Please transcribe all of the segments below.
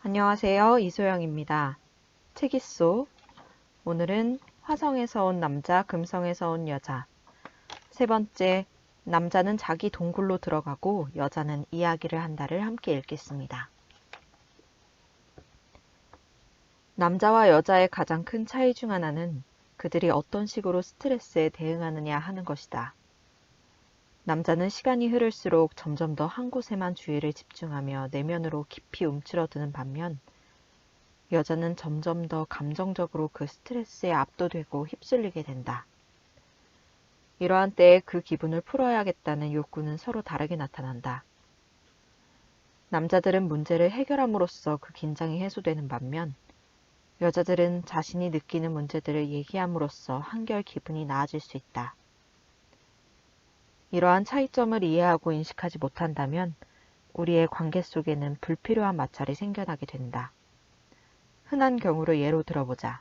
안녕하세요. 이소영입니다. 책이소. 오늘은 화성에서 온 남자, 금성에서 온 여자. 세 번째, 남자는 자기 동굴로 들어가고 여자는 이야기를 한다를 함께 읽겠습니다. 남자와 여자의 가장 큰 차이 중 하나는 그들이 어떤 식으로 스트레스에 대응하느냐 하는 것이다. 남자는 시간이 흐를수록 점점 더 한 곳에만 주의를 집중하며 내면으로 깊이 움츠러드는 반면 여자는 점점 더 감정적으로 그 스트레스에 압도되고 휩쓸리게 된다. 이러한 때에 그 기분을 풀어야겠다는 욕구는 서로 다르게 나타난다. 남자들은 문제를 해결함으로써 그 긴장이 해소되는 반면 여자들은 자신이 느끼는 문제들을 얘기함으로써 한결 기분이 나아질 수 있다. 이러한 차이점을 이해하고 인식하지 못한다면 우리의 관계 속에는 불필요한 마찰이 생겨나게 된다. 흔한 경우로 예로 들어보자.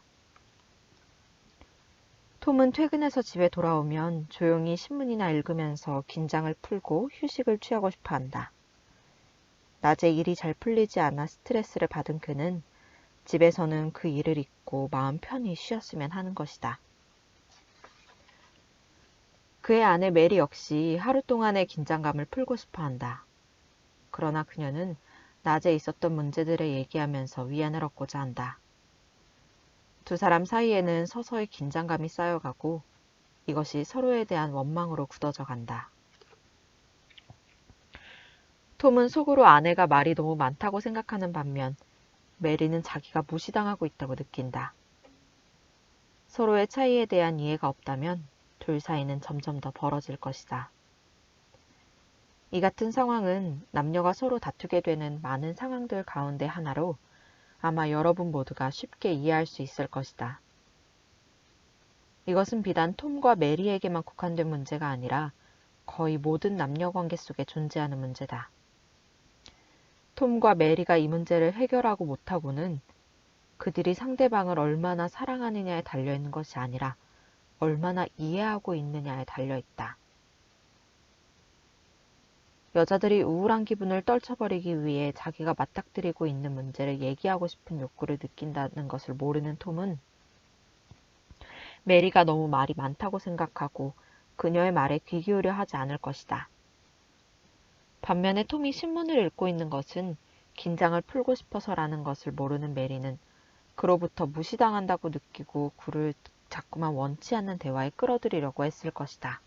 톰은 퇴근해서 집에 돌아오면 조용히 신문이나 읽으면서 긴장을 풀고 휴식을 취하고 싶어 한다. 낮에 일이 잘 풀리지 않아 스트레스를 받은 그는 집에서는 그 일을 잊고 마음 편히 쉬었으면 하는 것이다. 그의 아내 메리 역시 하루 동안의 긴장감을 풀고 싶어 한다. 그러나 그녀는 낮에 있었던 문제들을 얘기하면서 위안을 얻고자 한다. 두 사람 사이에는 서서히 긴장감이 쌓여가고 이것이 서로에 대한 원망으로 굳어져 간다. 톰은 속으로 아내가 말이 너무 많다고 생각하는 반면 메리는 자기가 무시당하고 있다고 느낀다. 서로의 차이에 대한 이해가 없다면 둘 사이는 점점 더 벌어질 것이다. 이 같은 상황은 남녀가 서로 다투게 되는 많은 상황들 가운데 하나로 아마 여러분 모두가 쉽게 이해할 수 있을 것이다. 이것은 비단 톰과 메리에게만 국한된 문제가 아니라 거의 모든 남녀 관계 속에 존재하는 문제다. 톰과 메리가 이 문제를 해결하고 못하고는 그들이 상대방을 얼마나 사랑하느냐에 달려있는 것이 아니라 얼마나 이해하고 있느냐에 달려있다. 여자들이 우울한 기분을 떨쳐버리기 위해 자기가 맞닥뜨리고 있는 문제를 얘기하고 싶은 욕구를 느낀다는 것을 모르는 톰은 메리가 너무 말이 많다고 생각하고 그녀의 말에 귀 기울여 하지 않을 것이다. 반면에 톰이 신문을 읽고 있는 것은 긴장을 풀고 싶어서라는 것을 모르는 메리는 그로부터 무시당한다고 느끼고 그를 자꾸만 원치 않는 대화에 끌어들이려고 했을 것이다.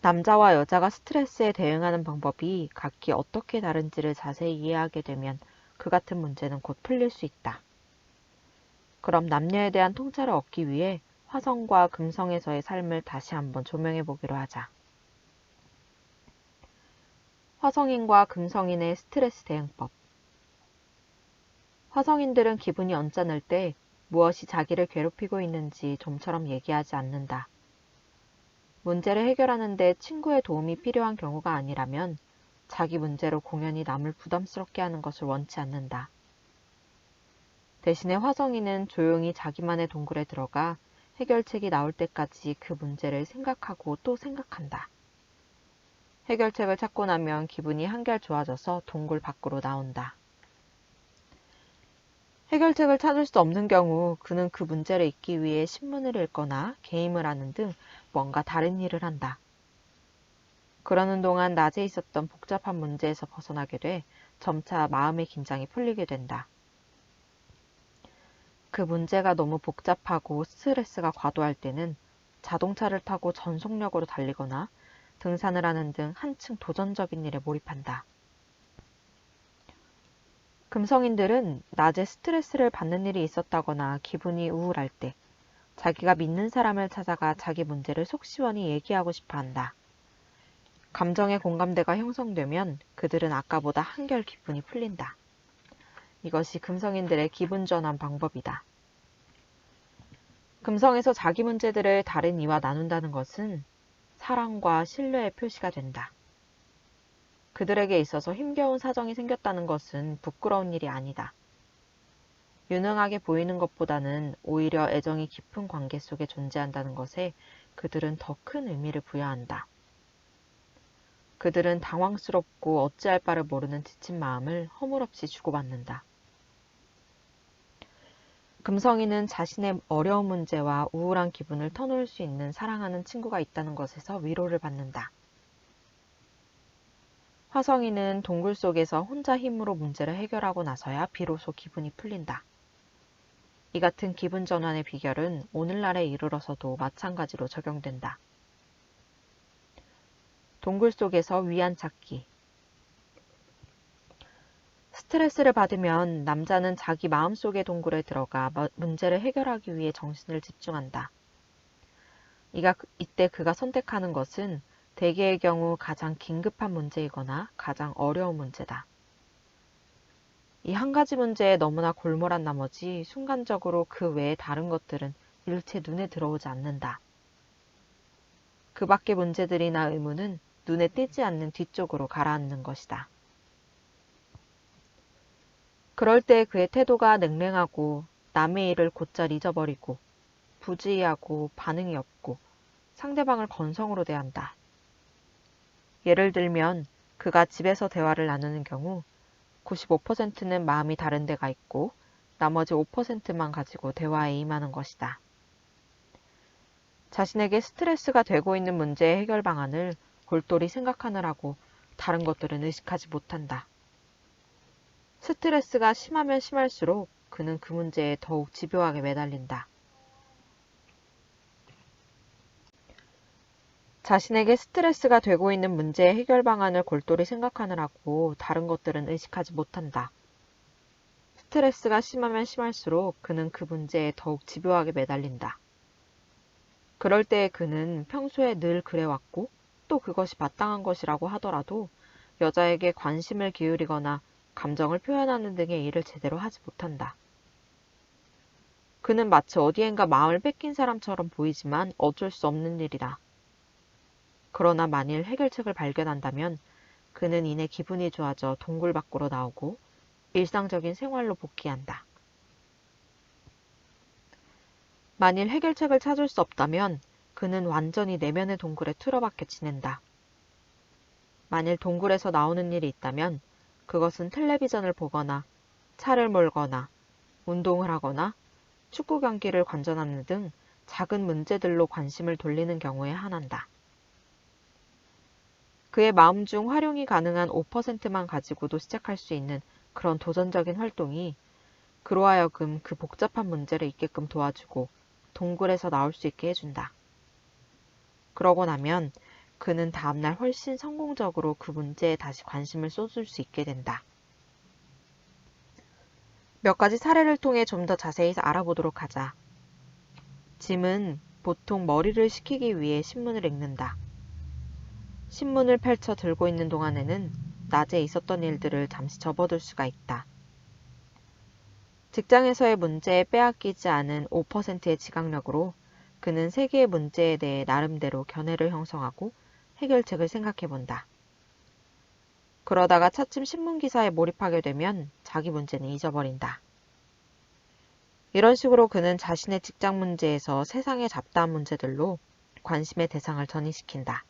남자와 여자가 스트레스에 대응하는 방법이 각기 어떻게 다른지를 자세히 이해하게 되면 그 같은 문제는 곧 풀릴 수 있다. 그럼 남녀에 대한 통찰을 얻기 위해 화성과 금성에서의 삶을 다시 한번 조명해 보기로 하자. 화성인과 금성인의 스트레스 대응법. 화성인들은 기분이 언짢을 때 무엇이 자기를 괴롭히고 있는지 좀처럼 얘기하지 않는다. 문제를 해결하는데 친구의 도움이 필요한 경우가 아니라면 자기 문제로 공연히 남을 부담스럽게 하는 것을 원치 않는다. 대신에 화성인은 조용히 자기만의 동굴에 들어가 해결책이 나올 때까지 그 문제를 생각하고 또 생각한다. 해결책을 찾고 나면 기분이 한결 좋아져서 동굴 밖으로 나온다. 해결책을 찾을 수 없는 경우 그는 그 문제를 잊기 위해 신문을 읽거나 게임을 하는 등 뭔가 다른 일을 한다. 그러는 동안 낮에 있었던 복잡한 문제에서 벗어나게 돼 점차 마음의 긴장이 풀리게 된다. 그 문제가 너무 복잡하고 스트레스가 과도할 때는 자동차를 타고 전속력으로 달리거나 등산을 하는 등 한층 도전적인 일에 몰입한다. 금성인들은 낮에 스트레스를 받는 일이 있었다거나 기분이 우울할 때 자기가 믿는 사람을 찾아가 자기 문제를 속 시원히 얘기하고 싶어 한다. 감정의 공감대가 형성되면 그들은 아까보다 한결 기분이 풀린다. 이것이 금성인들의 기분 전환 방법이다. 금성에서 자기 문제들을 다른 이와 나눈다는 것은 사랑과 신뢰의 표시가 된다. 그들에게 있어서 힘겨운 사정이 생겼다는 것은 부끄러운 일이 아니다. 유능하게 보이는 것보다는 오히려 애정이 깊은 관계 속에 존재한다는 것에 그들은 더 큰 의미를 부여한다. 그들은 당황스럽고 어찌할 바를 모르는 지친 마음을 허물없이 주고받는다. 금성이는 자신의 어려운 문제와 우울한 기분을 터놓을 수 있는 사랑하는 친구가 있다는 것에서 위로를 받는다. 화성이는 동굴 속에서 혼자 힘으로 문제를 해결하고 나서야 비로소 기분이 풀린다. 이 같은 기분 전환의 비결은 오늘날에 이르러서도 마찬가지로 적용된다. 동굴 속에서 위안 찾기. 스트레스를 받으면 남자는 자기 마음속의 동굴에 들어가 문제를 해결하기 위해 정신을 집중한다. 이때 그가 선택하는 것은 대개의 경우 가장 긴급한 문제이거나 가장 어려운 문제다. 이 한 가지 문제에 너무나 골몰한 나머지 순간적으로 그 외의 다른 것들은 일체 눈에 들어오지 않는다. 그 밖의 문제들이나 의문은 눈에 띄지 않는 뒤쪽으로 가라앉는 것이다. 그럴 때 그의 태도가 냉랭하고 남의 일을 곧잘 잊어버리고 부지의하고 반응이 없고 상대방을 건성으로 대한다. 예를 들면 그가 집에서 대화를 나누는 경우 95%는 마음이 다른 데가 있고 나머지 5%만 가지고 대화에 임하는 것이다. 자신에게 스트레스가 되고 있는 문제의 해결 방안을 골똘히 생각하느라고 다른 것들은 의식하지 못한다. 스트레스가 심하면 심할수록 그는 그 문제에 더욱 집요하게 매달린다. 자신에게 스트레스가 되고 있는 문제의 해결 방안을 골똘히 생각하느라고 다른 것들은 의식하지 못한다. 스트레스가 심하면 심할수록 그는 그 문제에 더욱 집요하게 매달린다. 그럴 때 그는 평소에 늘 그래왔고 또 그것이 마땅한 것이라고 하더라도 여자에게 관심을 기울이거나 감정을 표현하는 등의 일을 제대로 하지 못한다. 그는 마치 어디엔가 마음을 뺏긴 사람처럼 보이지만 어쩔 수 없는 일이다. 그러나 만일 해결책을 발견한다면 그는 이내 기분이 좋아져 동굴 밖으로 나오고 일상적인 생활로 복귀한다. 만일 해결책을 찾을 수 없다면 그는 완전히 내면의 동굴에 틀어박혀 지낸다. 만일 동굴에서 나오는 일이 있다면 그것은 텔레비전을 보거나 차를 몰거나 운동을 하거나 축구 경기를 관전하는 등 작은 문제들로 관심을 돌리는 경우에 한한다. 그의 마음 중 활용이 가능한 5%만 가지고도 시작할 수 있는 그런 도전적인 활동이 그로 하여금 그 복잡한 문제를 잊게끔 도와주고 동굴에서 나올 수 있게 해준다. 그러고 나면 그는 다음날 훨씬 성공적으로 그 문제에 다시 관심을 쏟을 수 있게 된다. 몇 가지 사례를 통해 좀 더 자세히 알아보도록 하자. 짐은 보통 머리를 식히기 위해 신문을 읽는다. 신문을 펼쳐 들고 있는 동안에는 낮에 있었던 일들을 잠시 접어둘 수가 있다. 직장에서의 문제에 빼앗기지 않은 5%의 지각력으로 그는 세계의 문제에 대해 나름대로 견해를 형성하고 해결책을 생각해본다. 그러다가 차츰 신문기사에 몰입하게 되면 자기 문제는 잊어버린다. 이런 식으로 그는 자신의 직장 문제에서 세상의 잡다한 문제들로 관심의 대상을 전이시킨다.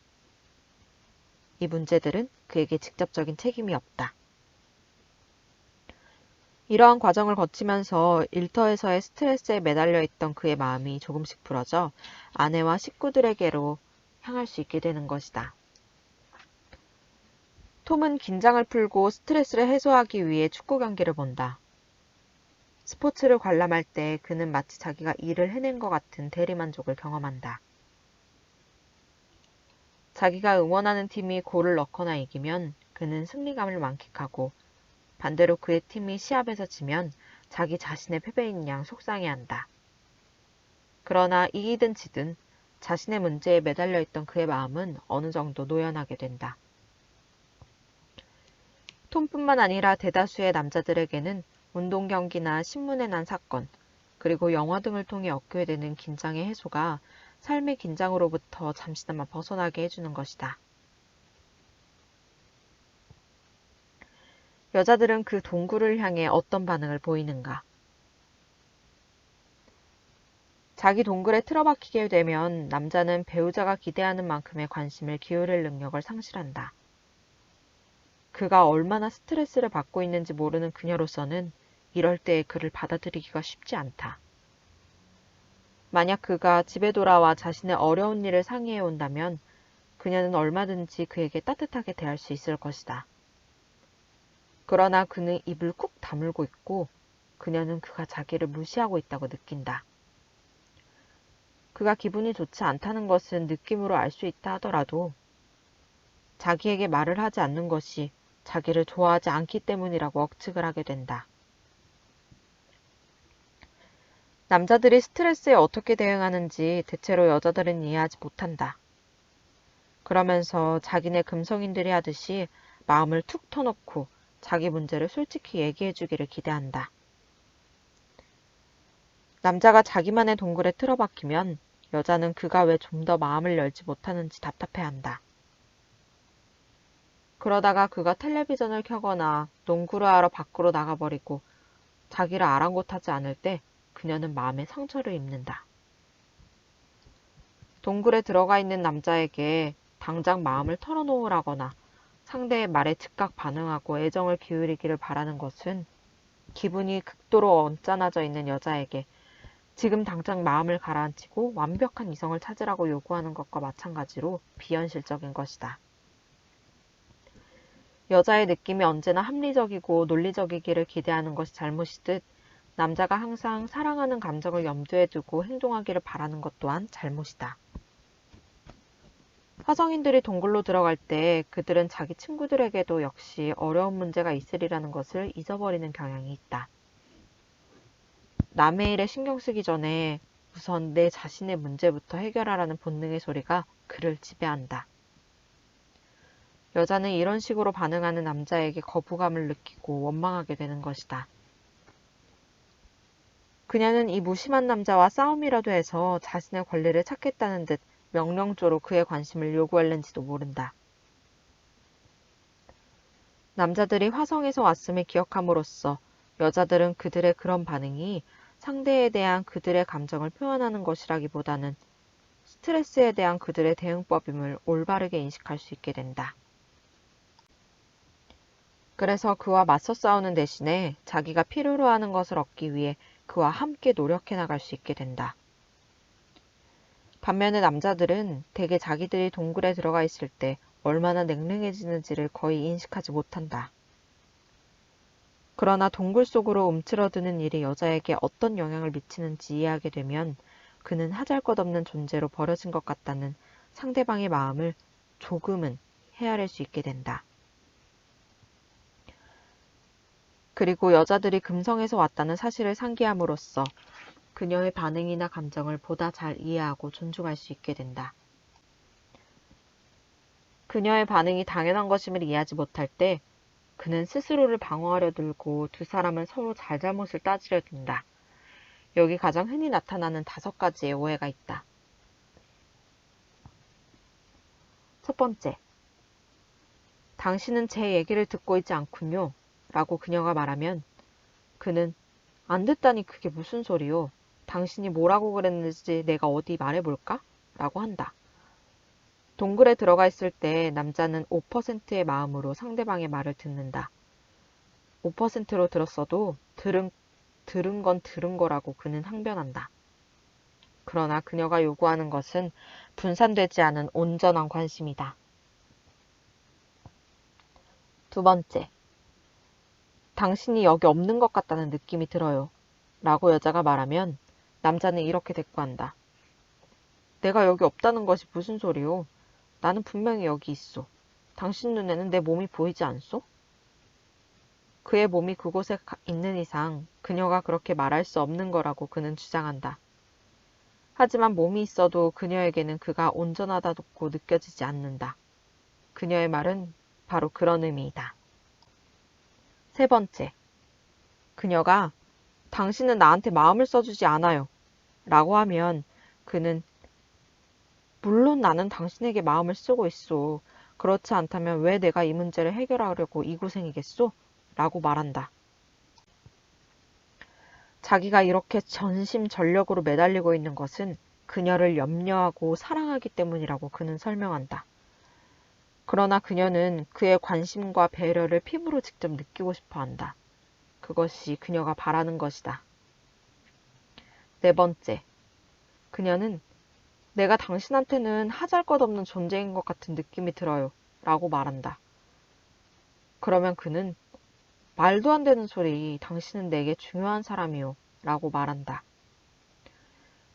이 문제들은 그에게 직접적인 책임이 없다. 이러한 과정을 거치면서 일터에서의 스트레스에 매달려 있던 그의 마음이 조금씩 풀어져 아내와 식구들에게로 향할 수 있게 되는 것이다. 톰은 긴장을 풀고 스트레스를 해소하기 위해 축구 경기를 본다. 스포츠를 관람할 때 그는 마치 자기가 일을 해낸 것 같은 대리만족을 경험한다. 자기가 응원하는 팀이 골을 넣거나 이기면 그는 승리감을 만끽하고 반대로 그의 팀이 시합에서 지면 자기 자신의 패배인 양 속상해한다. 그러나 이기든 지든 자신의 문제에 매달려 있던 그의 마음은 어느 정도 노연하게 된다. 톰뿐만 아니라 대다수의 남자들에게는 운동 경기나 신문에 난 사건, 그리고 영화 등을 통해 얻게 되는 긴장의 해소가 삶의 긴장으로부터 잠시나마 벗어나게 해주는 것이다. 여자들은 그 동굴을 향해 어떤 반응을 보이는가? 자기 동굴에 틀어박히게 되면 남자는 배우자가 기대하는 만큼의 관심을 기울일 능력을 상실한다. 그가 얼마나 스트레스를 받고 있는지 모르는 그녀로서는 이럴 때의 그를 받아들이기가 쉽지 않다. 만약 그가 집에 돌아와 자신의 어려운 일을 상의해 온다면 그녀는 얼마든지 그에게 따뜻하게 대할 수 있을 것이다. 그러나 그는 입을 꾹 다물고 있고 그녀는 그가 자기를 무시하고 있다고 느낀다. 그가 기분이 좋지 않다는 것은 느낌으로 알 수 있다 하더라도 자기에게 말을 하지 않는 것이 자기를 좋아하지 않기 때문이라고 억측을 하게 된다. 남자들이 스트레스에 어떻게 대응하는지 대체로 여자들은 이해하지 못한다. 그러면서 자기네 금성인들이 하듯이 마음을 툭 터놓고 자기 문제를 솔직히 얘기해주기를 기대한다. 남자가 자기만의 동굴에 틀어박히면 여자는 그가 왜 좀 더 마음을 열지 못하는지 답답해한다. 그러다가 그가 텔레비전을 켜거나 농구를 하러 밖으로 나가버리고 자기를 아랑곳하지 않을 때 그녀는 마음에 상처를 입는다. 동굴에 들어가 있는 남자에게 당장 마음을 털어놓으라거나 상대의 말에 즉각 반응하고 애정을 기울이기를 바라는 것은 기분이 극도로 언짢아져 있는 여자에게 지금 당장 마음을 가라앉히고 완벽한 이성을 찾으라고 요구하는 것과 마찬가지로 비현실적인 것이다. 여자의 느낌이 언제나 합리적이고 논리적이기를 기대하는 것이 잘못이듯 남자가 항상 사랑하는 감정을 염두에 두고 행동하기를 바라는 것 또한 잘못이다. 화성인들이 동굴로 들어갈 때 그들은 자기 친구들에게도 역시 어려운 문제가 있으리라는 것을 잊어버리는 경향이 있다. 남의 일에 신경 쓰기 전에 우선 내 자신의 문제부터 해결하라는 본능의 소리가 그를 지배한다. 여자는 이런 식으로 반응하는 남자에게 거부감을 느끼고 원망하게 되는 것이다. 그녀는 이 무심한 남자와 싸움이라도 해서 자신의 권리를 찾겠다는 듯 명령조로 그의 관심을 요구했는지도 모른다. 남자들이 화성에서 왔음을 기억함으로써 여자들은 그들의 그런 반응이 상대에 대한 그들의 감정을 표현하는 것이라기보다는 스트레스에 대한 그들의 대응법임을 올바르게 인식할 수 있게 된다. 그래서 그와 맞서 싸우는 대신에 자기가 필요로 하는 것을 얻기 위해 그와 함께 노력해 나갈 수 있게 된다. 반면에 남자들은 대개 자기들이 동굴에 들어가 있을 때 얼마나 냉랭해지는지를 거의 인식하지 못한다. 그러나 동굴 속으로 움츠러드는 일이 여자에게 어떤 영향을 미치는지 이해하게 되면 그는 하잘것없는 존재로 버려진 것 같다는 상대방의 마음을 조금은 헤아릴 수 있게 된다. 그리고 여자들이 금성에서 왔다는 사실을 상기함으로써 그녀의 반응이나 감정을 보다 잘 이해하고 존중할 수 있게 된다. 그녀의 반응이 당연한 것임을 이해하지 못할 때 그는 스스로를 방어하려 들고 두 사람은 서로 잘잘못을 따지려 든다. 여기 가장 흔히 나타나는 5가지의 오해가 있다. 첫 번째, 당신은 제 얘기를 듣고 있지 않군요. 라고 그녀가 말하면 그는 안 듣다니 그게 무슨 소리요? 당신이 뭐라고 그랬는지 내가 어디 말해볼까? 라고 한다. 동굴에 들어가 있을 때 남자는 5%의 마음으로 상대방의 말을 듣는다. 5%로 들었어도 들은 건 들은 거라고 그는 항변한다. 그러나 그녀가 요구하는 것은 분산되지 않은 온전한 관심이다. 두 번째, 당신이 여기 없는 것 같다는 느낌이 들어요. 라고 여자가 말하면 남자는 이렇게 대꾸한다. 내가 여기 없다는 것이 무슨 소리요? 나는 분명히 여기 있어. 당신 눈에는 내 몸이 보이지 않소? 그의 몸이 그곳에 있는 이상 그녀가 그렇게 말할 수 없는 거라고 그는 주장한다. 하지만 몸이 있어도 그녀에게는 그가 온전하다고 느껴지지 않는다. 그녀의 말은 바로 그런 의미이다. 세 번째, 그녀가 당신은 나한테 마음을 써주지 않아요. 라고 하면 그는 물론 나는 당신에게 마음을 쓰고 있어. 그렇지 않다면 왜 내가 이 문제를 해결하려고 이 고생이겠소? 라고 말한다. 자기가 이렇게 전심전력으로 매달리고 있는 것은 그녀를 염려하고 사랑하기 때문이라고 그는 설명한다. 그러나 그녀는 그의 관심과 배려를 피부로 직접 느끼고 싶어 한다. 그것이 그녀가 바라는 것이다. 네 번째, 그녀는 내가 당신한테는 하잘것없는 존재인 것 같은 느낌이 들어요. 라고 말한다. 그러면 그는 말도 안 되는 소리, 당신은 내게 중요한 사람이요. 라고 말한다.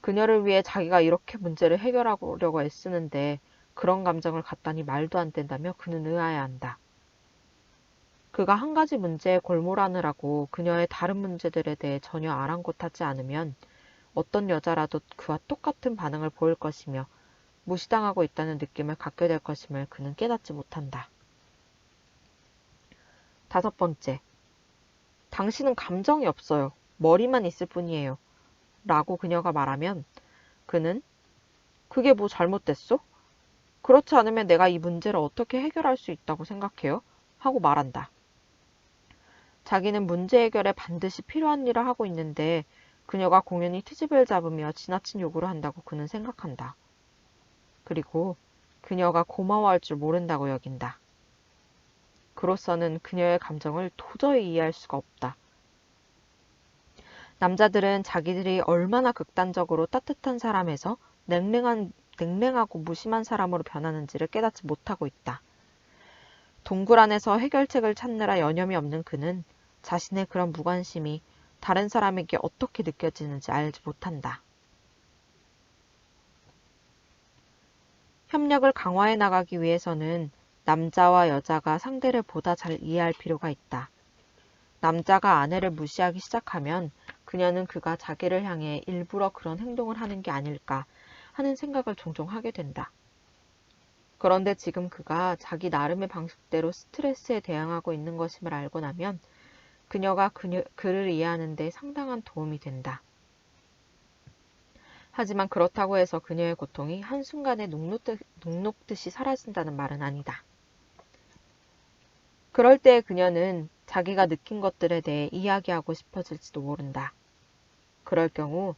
그녀를 위해 자기가 이렇게 문제를 해결하려고 애쓰는데 그런 감정을 갖다니 말도 안 된다며 그는 의아해한다. 그가 한 가지 문제에 골몰하느라고 그녀의 다른 문제들에 대해 전혀 아랑곳하지 않으면 어떤 여자라도 그와 똑같은 반응을 보일 것이며 무시당하고 있다는 느낌을 갖게 될 것임을 그는 깨닫지 못한다. 다섯 번째, 당신은 감정이 없어요. 머리만 있을 뿐이에요. 라고 그녀가 말하면 그는 그게 뭐 잘못됐어? 그렇지 않으면 내가 이 문제를 어떻게 해결할 수 있다고 생각해요? 하고 말한다. 자기는 문제 해결에 반드시 필요한 일을 하고 있는데 그녀가 공연히 트집을 잡으며 지나친 요구를 한다고 그는 생각한다. 그리고 그녀가 고마워할 줄 모른다고 여긴다. 그로서는 그녀의 감정을 도저히 이해할 수가 없다. 남자들은 자기들이 얼마나 극단적으로 따뜻한 사람에서 냉랭하고 무심한 사람으로 변하는지를 깨닫지 못하고 있다. 동굴 안에서 해결책을 찾느라 여념이 없는 그는 자신의 그런 무관심이 다른 사람에게 어떻게 느껴지는지 알지 못한다. 협력을 강화해 나가기 위해서는 남자와 여자가 상대를 보다 잘 이해할 필요가 있다. 남자가 아내를 무시하기 시작하면 그녀는 그가 자기를 향해 일부러 그런 행동을 하는 게 아닐까 하는 생각을 종종 하게 된다. 그런데 지금 그가 자기 나름의 방식대로 스트레스에 대응하고 있는 것임을 알고 나면 그녀가 그를 이해하는 데 상당한 도움이 된다. 하지만 그렇다고 해서 그녀의 고통이 한순간에 눅눅듯이 사라진다는 말은 아니다. 그럴 때 그녀는 자기가 느낀 것들에 대해 이야기하고 싶어질지도 모른다. 그럴 경우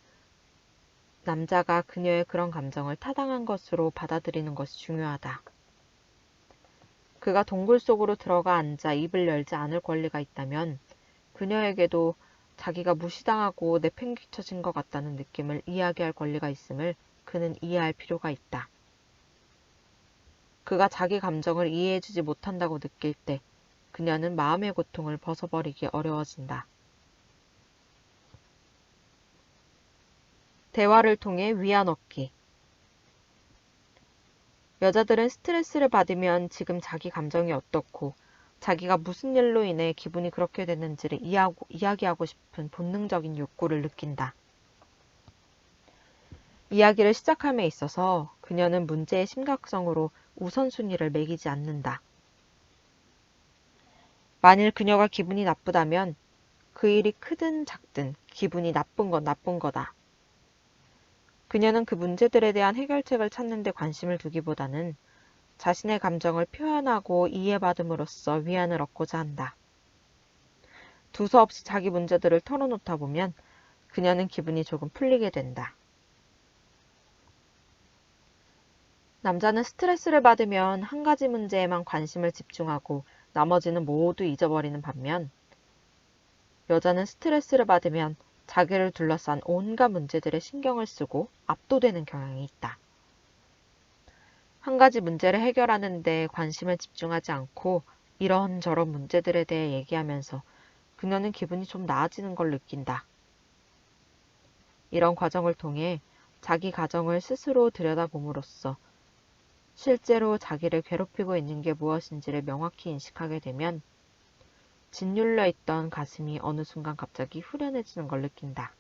남자가 그녀의 그런 감정을 타당한 것으로 받아들이는 것이 중요하다. 그가 동굴 속으로 들어가 앉아 입을 열지 않을 권리가 있다면 그녀에게도 자기가 무시당하고 내팽개쳐진 것 같다는 느낌을 이야기할 권리가 있음을 그는 이해할 필요가 있다. 그가 자기 감정을 이해해주지 못한다고 느낄 때 그녀는 마음의 고통을 벗어버리기 어려워진다. 대화를 통해 위안 얻기. 여자들은 스트레스를 받으면 지금 자기 감정이 어떻고 자기가 무슨 일로 인해 기분이 그렇게 됐는지를 이야기하고 싶은 본능적인 욕구를 느낀다. 이야기를 시작함에 있어서 그녀는 문제의 심각성으로 우선순위를 매기지 않는다. 만일 그녀가 기분이 나쁘다면 그 일이 크든 작든 기분이 나쁜 건 나쁜 거다. 그녀는 그 문제들에 대한 해결책을 찾는 데 관심을 두기보다는 자신의 감정을 표현하고 이해받음으로써 위안을 얻고자 한다. 두서없이 자기 문제들을 털어놓다 보면 그녀는 기분이 조금 풀리게 된다. 남자는 스트레스를 받으면 한 가지 문제에만 관심을 집중하고 나머지는 모두 잊어버리는 반면 여자는 스트레스를 받으면 자기를 둘러싼 온갖 문제들에 신경을 쓰고 압도되는 경향이 있다. 한 가지 문제를 해결하는 데 관심을 집중하지 않고 이런저런 문제들에 대해 얘기하면서 그녀는 기분이 좀 나아지는 걸 느낀다. 이런 과정을 통해 자기 가정을 스스로 들여다봄으로써 실제로 자기를 괴롭히고 있는 게 무엇인지를 명확히 인식하게 되면 짓눌려 있던 가슴이 어느 순간 갑자기 후련해지는 걸 느낀다.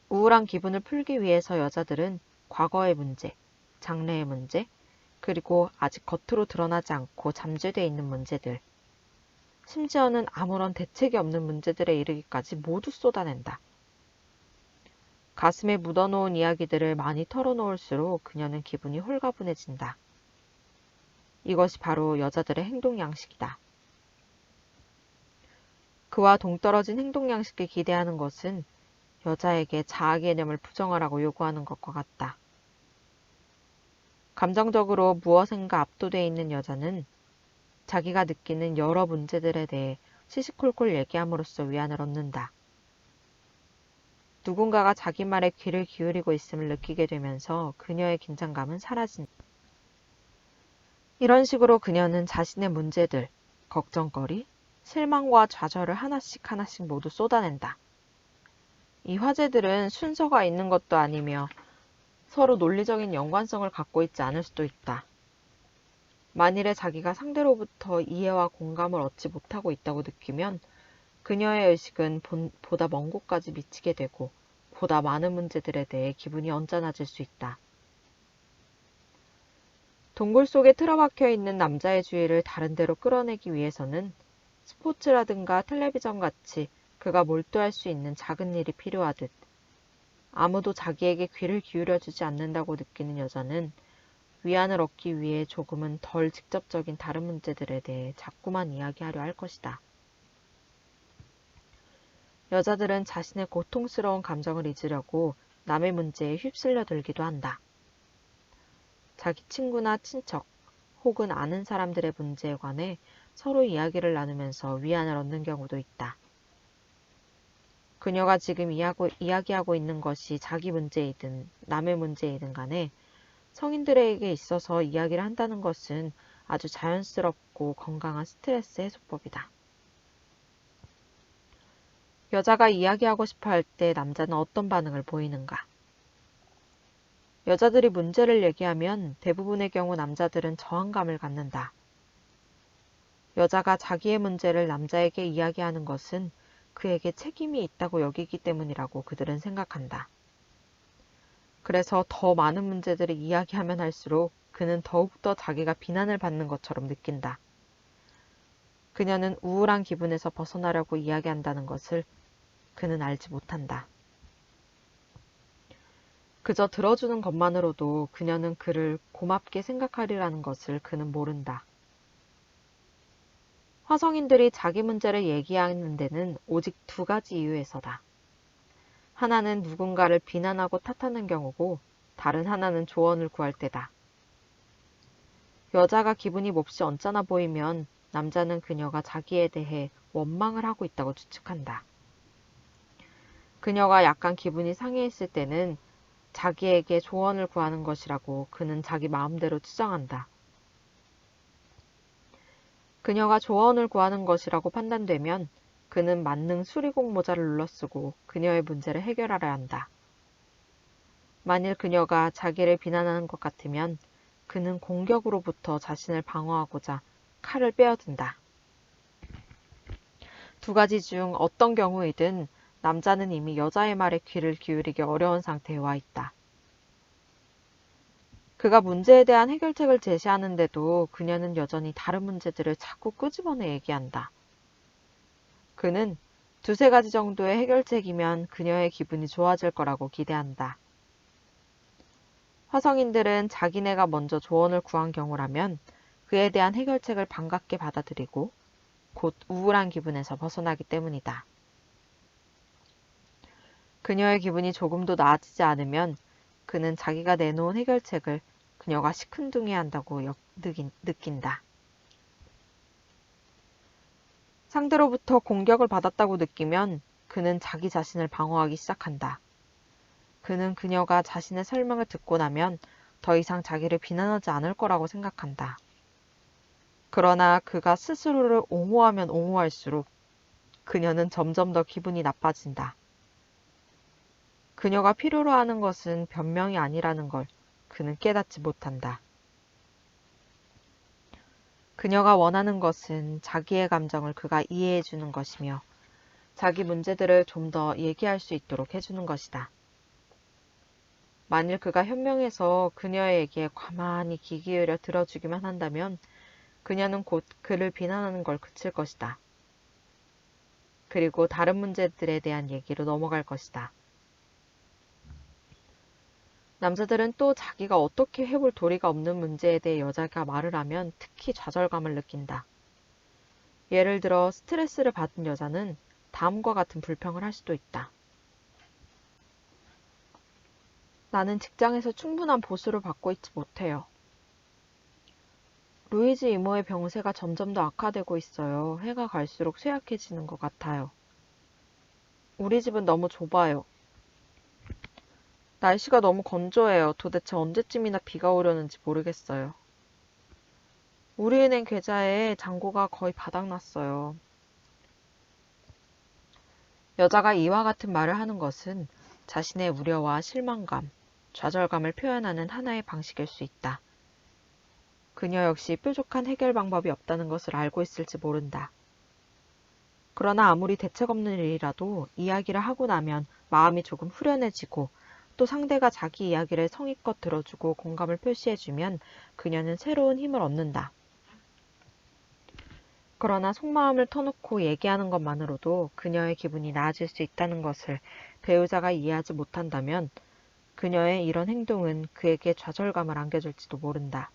우울한 기분을 풀기 위해서 여자들은 과거의 문제, 장래의 문제, 그리고 아직 겉으로 드러나지 않고 잠재되어 있는 문제들, 심지어는 아무런 대책이 없는 문제들에 이르기까지 모두 쏟아낸다. 가슴에 묻어놓은 이야기들을 많이 털어놓을수록 그녀는 기분이 홀가분해진다. 이것이 바로 여자들의 행동 양식이다. 그와 동떨어진 행동 양식을 기대하는 것은 여자에게 자아 개념을 부정하라고 요구하는 것과 같다. 감정적으로 무엇인가 압도돼 있는 여자는 자기가 느끼는 여러 문제들에 대해 시시콜콜 얘기함으로써 위안을 얻는다. 누군가가 자기 말에 귀를 기울이고 있음을 느끼게 되면서 그녀의 긴장감은 사라진다. 이런 식으로 그녀는 자신의 문제들, 걱정거리, 실망과 좌절을 하나씩 하나씩 모두 쏟아낸다. 이 화제들은 순서가 있는 것도 아니며 서로 논리적인 연관성을 갖고 있지 않을 수도 있다. 만일에 자기가 상대로부터 이해와 공감을 얻지 못하고 있다고 느끼면 그녀의 의식은 보다 먼 곳까지 미치게 되고 보다 많은 문제들에 대해 기분이 언짢아질 수 있다. 동굴 속에 틀어박혀 있는 남자의 주의를 다른 데로 끌어내기 위해서는 스포츠라든가 텔레비전 같이 그가 몰두할 수 있는 작은 일이 필요하듯 아무도 자기에게 귀를 기울여주지 않는다고 느끼는 여자는 위안을 얻기 위해 조금은 덜 직접적인 다른 문제들에 대해 자꾸만 이야기하려 할 것이다. 여자들은 자신의 고통스러운 감정을 잊으려고 남의 문제에 휩쓸려 들기도 한다. 자기 친구나 친척 혹은 아는 사람들의 문제에 관해 서로 이야기를 나누면서 위안을 얻는 경우도 있다. 그녀가 지금 이야기하고 있는 것이 자기 문제이든 남의 문제이든 간에 성인들에게 있어서 이야기를 한다는 것은 아주 자연스럽고 건강한 스트레스 해소법이다. 여자가 이야기하고 싶어 할 때 남자는 어떤 반응을 보이는가? 여자들이 문제를 얘기하면 대부분의 경우 남자들은 저항감을 갖는다. 여자가 자기의 문제를 남자에게 이야기하는 것은 그에게 책임이 있다고 여기기 때문이라고 그들은 생각한다. 그래서 더 많은 문제들을 이야기하면 할수록 그는 더욱더 자기가 비난을 받는 것처럼 느낀다. 그녀는 우울한 기분에서 벗어나려고 이야기한다는 것을 그는 알지 못한다. 그저 들어주는 것만으로도 그녀는 그를 고맙게 생각하리라는 것을 그는 모른다. 화성인들이 자기 문제를 얘기하는 데는 오직 두 가지 이유에서다. 하나는 누군가를 비난하고 탓하는 경우고 다른 하나는 조언을 구할 때다. 여자가 기분이 몹시 언짢아 보이면 남자는 그녀가 자기에 대해 원망을 하고 있다고 추측한다. 그녀가 약간 기분이 상해 있을 때는 자기에게 조언을 구하는 것이라고 그는 자기 마음대로 추정한다. 그녀가 조언을 구하는 것이라고 판단되면 그는 만능 수리공 모자를 눌러쓰고 그녀의 문제를 해결하려 한다. 만일 그녀가 자기를 비난하는 것 같으면 그는 공격으로부터 자신을 방어하고자 칼을 빼어든다. 두 가지 중 어떤 경우이든 남자는 이미 여자의 말에 귀를 기울이기 어려운 상태에 와 있다. 그가 문제에 대한 해결책을 제시하는데도 그녀는 여전히 다른 문제들을 자꾸 끄집어내 얘기한다. 그는 두세 가지 정도의 해결책이면 그녀의 기분이 좋아질 거라고 기대한다. 화성인들은 자기네가 먼저 조언을 구한 경우라면 그에 대한 해결책을 반갑게 받아들이고 곧 우울한 기분에서 벗어나기 때문이다. 그녀의 기분이 조금도 나아지지 않으면 그는 자기가 내놓은 해결책을 그녀가 시큰둥해한다고 느낀다. 상대로부터 공격을 받았다고 느끼면 그는 자기 자신을 방어하기 시작한다. 그는 그녀가 자신의 설명을 듣고 나면 더 이상 자기를 비난하지 않을 거라고 생각한다. 그러나 그가 스스로를 옹호하면 옹호할수록 그녀는 점점 더 기분이 나빠진다. 그녀가 필요로 하는 것은 변명이 아니라는 걸 그는 깨닫지 못한다. 그녀가 원하는 것은 자기의 감정을 그가 이해해 주는 것이며 자기 문제들을 좀 더 얘기할 수 있도록 해주는 것이다. 만일 그가 현명해서 그녀의 얘기에 가만히 귀 기울여 들어주기만 한다면 그녀는 곧 그를 비난하는 걸 그칠 것이다. 그리고 다른 문제들에 대한 얘기로 넘어갈 것이다. 남자들은 또 자기가 어떻게 해볼 도리가 없는 문제에 대해 여자가 말을 하면 특히 좌절감을 느낀다. 예를 들어 스트레스를 받은 여자는 다음과 같은 불평을 할 수도 있다. 나는 직장에서 충분한 보수를 받고 있지 못해요. 루이즈 이모의 병세가 점점 더 악화되고 있어요. 해가 갈수록 쇠약해지는 것 같아요. 우리 집은 너무 좁아요. 날씨가 너무 건조해요. 도대체 언제쯤이나 비가 오려는지 모르겠어요. 우리 은행 계좌에 잔고가 거의 바닥났어요. 여자가 이와 같은 말을 하는 것은 자신의 우려와 실망감, 좌절감을 표현하는 하나의 방식일 수 있다. 그녀 역시 뾰족한 해결 방법이 없다는 것을 알고 있을지 모른다. 그러나 아무리 대책 없는 일이라도 이야기를 하고 나면 마음이 조금 후련해지고 또 상대가 자기 이야기를 성의껏 들어주고 공감을 표시해주면 그녀는 새로운 힘을 얻는다. 그러나 속마음을 터놓고 얘기하는 것만으로도 그녀의 기분이 나아질 수 있다는 것을 배우자가 이해하지 못한다면 그녀의 이런 행동은 그에게 좌절감을 안겨줄지도 모른다.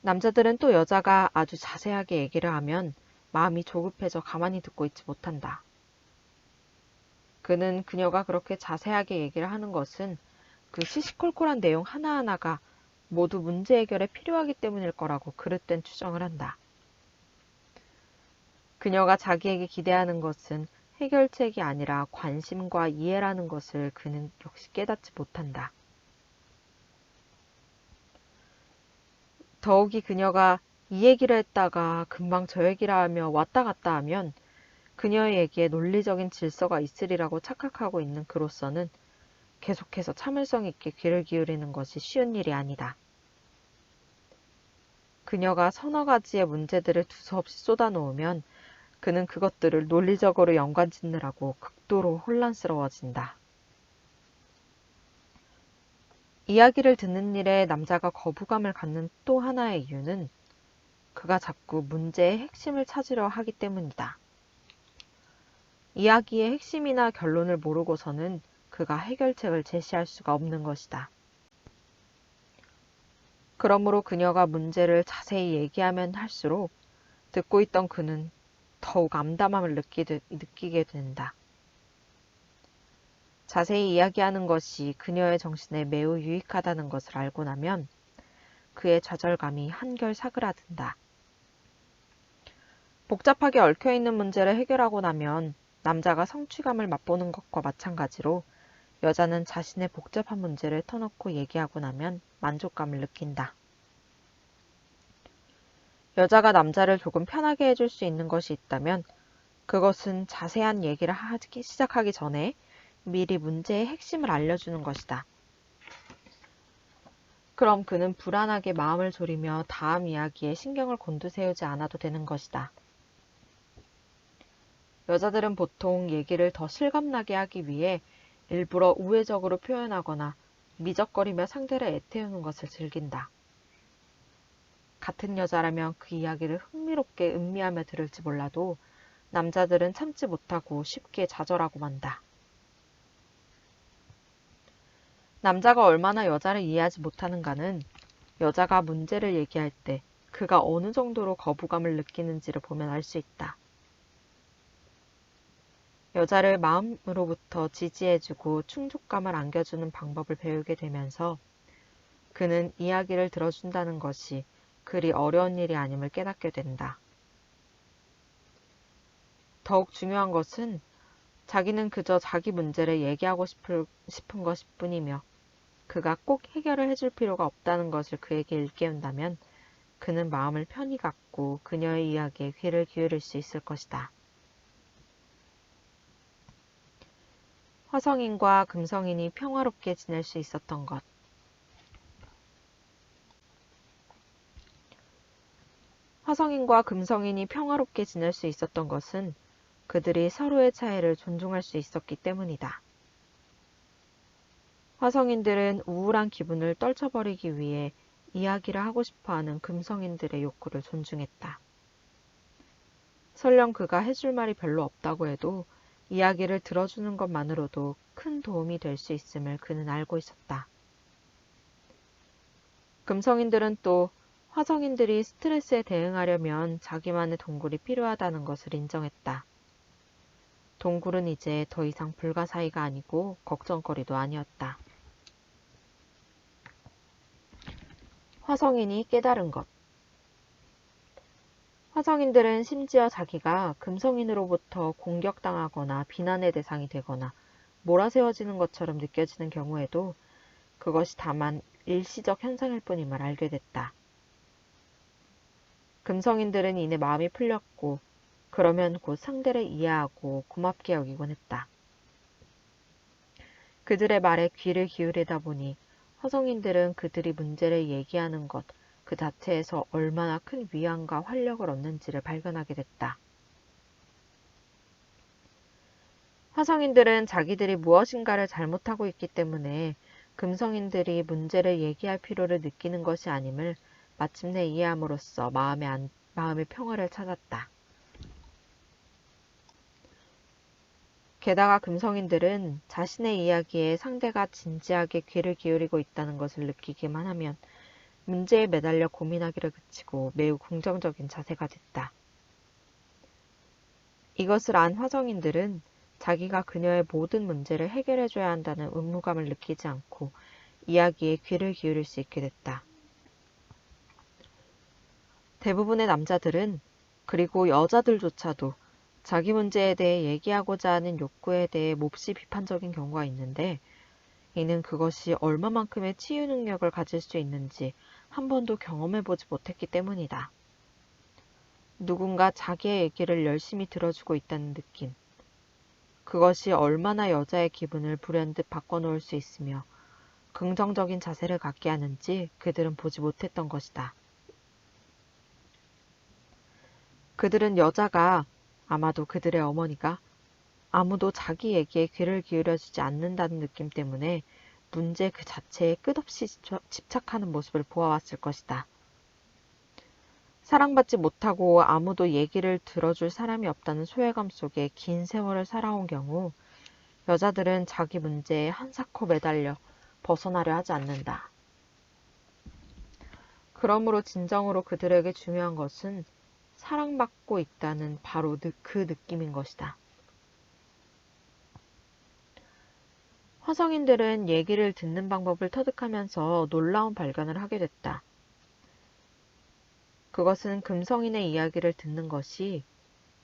남자들은 또 여자가 아주 자세하게 얘기를 하면 마음이 조급해져 가만히 듣고 있지 못한다. 그는 그녀가 그렇게 자세하게 얘기를 하는 것은 그 시시콜콜한 내용 하나하나가 모두 문제 해결에 필요하기 때문일 거라고 그릇된 추정을 한다. 그녀가 자기에게 기대하는 것은 해결책이 아니라 관심과 이해라는 것을 그는 역시 깨닫지 못한다. 더욱이 그녀가 이 얘기를 했다가 금방 저 얘기를 하며 왔다 갔다 하면 그녀에게 논리적인 질서가 있으리라고 착각하고 있는 그로서는 계속해서 참을성 있게 귀를 기울이는 것이 쉬운 일이 아니다. 그녀가 서너 가지의 문제들을 두서없이 쏟아놓으면 그는 그것들을 논리적으로 연관짓느라고 극도로 혼란스러워진다. 이야기를 듣는 일에 남자가 거부감을 갖는 또 하나의 이유는 그가 자꾸 문제의 핵심을 찾으려 하기 때문이다. 이야기의 핵심이나 결론을 모르고서는 그가 해결책을 제시할 수가 없는 것이다. 그러므로 그녀가 문제를 자세히 얘기하면 할수록 듣고 있던 그는 더욱 암담함을 느끼게 된다. 자세히 이야기하는 것이 그녀의 정신에 매우 유익하다는 것을 알고 나면 그의 좌절감이 한결 사그라든다. 복잡하게 얽혀있는 문제를 해결하고 나면 남자가 성취감을 맛보는 것과 마찬가지로 여자는 자신의 복잡한 문제를 터놓고 얘기하고 나면 만족감을 느낀다. 여자가 남자를 조금 편하게 해줄 수 있는 것이 있다면 그것은 자세한 얘기를 시작하기 전에 미리 문제의 핵심을 알려주는 것이다. 그럼 그는 불안하게 마음을 졸이며 다음 이야기에 신경을 곤두세우지 않아도 되는 것이다. 여자들은 보통 얘기를 더 실감나게 하기 위해 일부러 우회적으로 표현하거나 미적거리며 상대를 애태우는 것을 즐긴다. 같은 여자라면 그 이야기를 흥미롭게 음미하며 들을지 몰라도 남자들은 참지 못하고 쉽게 좌절하고 만다. 남자가 얼마나 여자를 이해하지 못하는가는 여자가 문제를 얘기할 때 그가 어느 정도로 거부감을 느끼는지를 보면 알 수 있다. 여자를 마음으로부터 지지해주고 충족감을 안겨주는 방법을 배우게 되면서 그는 이야기를 들어준다는 것이 그리 어려운 일이 아님을 깨닫게 된다. 더욱 중요한 것은 자기는 그저 자기 문제를 얘기하고 싶은 것일 뿐이며 그가 꼭 해결을 해줄 필요가 없다는 것을 그에게 일깨운다면 그는 마음을 편히 갖고 그녀의 이야기에 귀를 기울일 수 있을 것이다. 화성인과 금성인이 평화롭게 지낼 수 있었던 것. 화성인과 금성인이 평화롭게 지낼 수 있었던 것은 그들이 서로의 차이를 존중할 수 있었기 때문이다. 화성인들은 우울한 기분을 떨쳐버리기 위해 이야기를 하고 싶어하는 금성인들의 욕구를 존중했다. 설령 그가 해줄 말이 별로 없다고 해도 이야기를 들어주는 것만으로도 큰 도움이 될 수 있음을 그는 알고 있었다. 금성인들은 또 화성인들이 스트레스에 대응하려면 자기만의 동굴이 필요하다는 것을 인정했다. 동굴은 이제 더 이상 불가사의가 아니고 걱정거리도 아니었다. 화성인이 깨달은 것. 화성인들은 심지어 자기가 금성인으로부터 공격당하거나 비난의 대상이 되거나 몰아세워지는 것처럼 느껴지는 경우에도 그것이 다만 일시적 현상일 뿐임을 알게 됐다. 금성인들은 이내 마음이 풀렸고 그러면 곧 상대를 이해하고 고맙게 여기곤 했다. 그들의 말에 귀를 기울이다 보니 화성인들은 그들이 문제를 얘기하는 것 그 자체에서 얼마나 큰 위안과 활력을 얻는지를 발견하게 됐다. 화성인들은 자기들이 무엇인가를 잘못하고 있기 때문에 금성인들이 문제를 얘기할 필요를 느끼는 것이 아님을 마침내 이해함으로써 마음의 평화를 찾았다. 게다가 금성인들은 자신의 이야기에 상대가 진지하게 귀를 기울이고 있다는 것을 느끼기만 하면 문제에 매달려 고민하기를 그치고 매우 긍정적인 자세가 됐다. 이것을 안 화성인들은 자기가 그녀의 모든 문제를 해결해줘야 한다는 의무감을 느끼지 않고 이야기에 귀를 기울일 수 있게 됐다. 대부분의 남자들은 그리고 여자들조차도 자기 문제에 대해 얘기하고자 하는 욕구에 대해 몹시 비판적인 경우가 있는데 이는 그것이 얼마만큼의 치유 능력을 가질 수 있는지 한 번도 경험해보지 못했기 때문이다. 누군가 자기의 얘기를 열심히 들어주고 있다는 느낌. 그것이 얼마나 여자의 기분을 불현듯 바꿔놓을 수 있으며 긍정적인 자세를 갖게 하는지 그들은 보지 못했던 것이다. 그들은 여자가, 아마도 그들의 어머니가 아무도 자기 얘기에 귀를 기울여주지 않는다는 느낌 때문에 문제 그 자체에 끝없이 집착하는 모습을 보아왔을 것이다. 사랑받지 못하고 아무도 얘기를 들어줄 사람이 없다는 소외감 속에 긴 세월을 살아온 경우 여자들은 자기 문제에 한사코 매달려 벗어나려 하지 않는다. 그러므로 진정으로 그들에게 중요한 것은 사랑받고 있다는 바로 그 느낌인 것이다. 화성인들은 얘기를 듣는 방법을 터득하면서 놀라운 발견을 하게 됐다. 그것은 금성인의 이야기를 듣는 것이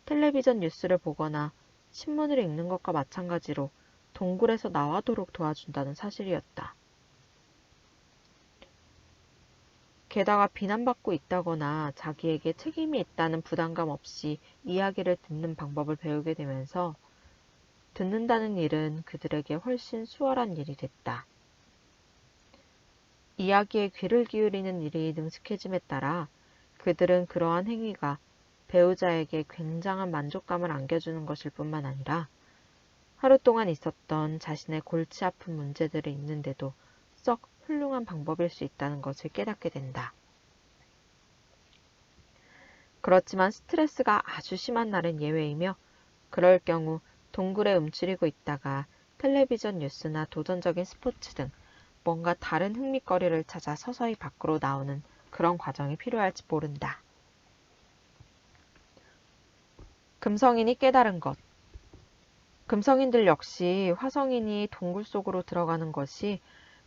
텔레비전 뉴스를 보거나 신문을 읽는 것과 마찬가지로 동굴에서 나와도록 도와준다는 사실이었다. 게다가 비난받고 있다거나 자기에게 책임이 있다는 부담감 없이 이야기를 듣는 방법을 배우게 되면서 듣는다는 일은 그들에게 훨씬 수월한 일이 됐다. 이야기에 귀를 기울이는 일이 능숙해짐에 따라 그들은 그러한 행위가 배우자에게 굉장한 만족감을 안겨주는 것일 뿐만 아니라 하루 동안 있었던 자신의 골치 아픈 문제들을 잊는데도 썩 훌륭한 방법일 수 있다는 것을 깨닫게 된다. 그렇지만 스트레스가 아주 심한 날은 예외이며 그럴 경우 동굴에 움츠리고 있다가 텔레비전 뉴스나 도전적인 스포츠 등 뭔가 다른 흥미거리를 찾아 서서히 밖으로 나오는 그런 과정이 필요할지 모른다. 금성인이 깨달은 것. 금성인들 역시 화성인이 동굴 속으로 들어가는 것이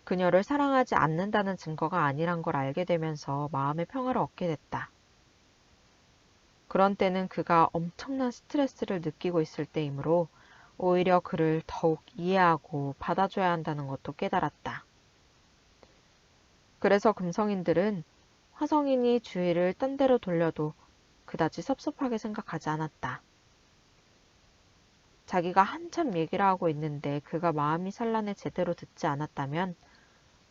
그녀를 사랑하지 않는다는 증거가 아니란 걸 알게 되면서 마음의 평화를 얻게 됐다. 그런 때는 그가 엄청난 스트레스를 느끼고 있을 때이므로 오히려 그를 더욱 이해하고 받아줘야 한다는 것도 깨달았다. 그래서 금성인들은 화성인이 주의를 딴 데로 돌려도 그다지 섭섭하게 생각하지 않았다. 자기가 한참 얘기를 하고 있는데 그가 마음이 산란해 제대로 듣지 않았다면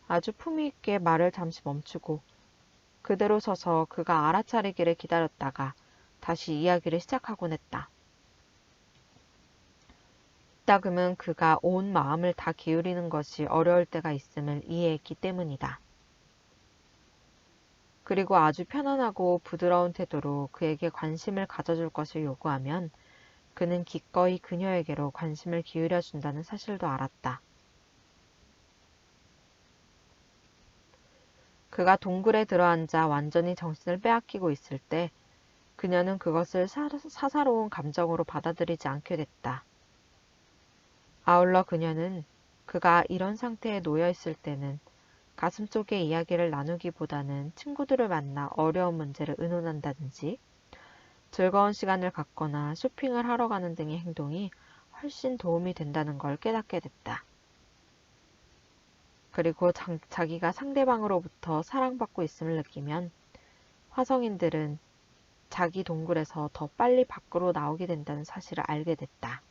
아주 품위 있게 말을 잠시 멈추고 그대로 서서 그가 알아차리기를 기다렸다가 다시 이야기를 시작하곤 했다. 이따금은 그가 온 마음을 다 기울이는 것이 어려울 때가 있음을 이해했기 때문이다. 그리고 아주 편안하고 부드러운 태도로 그에게 관심을 가져줄 것을 요구하면 그는 기꺼이 그녀에게로 관심을 기울여준다는 사실도 알았다. 그가 동굴에 들어앉아 완전히 정신을 빼앗기고 있을 때 그녀는 그것을 사사로운 감정으로 받아들이지 않게 됐다. 아울러 그녀는 그가 이런 상태에 놓여 있을 때는 가슴 속의 이야기를 나누기보다는 친구들을 만나 어려운 문제를 의논한다든지 즐거운 시간을 갖거나 쇼핑을 하러 가는 등의 행동이 훨씬 도움이 된다는 걸 깨닫게 됐다. 그리고 자기가 상대방으로부터 사랑받고 있음을 느끼면 화성인들은 자기 동굴에서 더 빨리 밖으로 나오게 된다는 사실을 알게 됐다.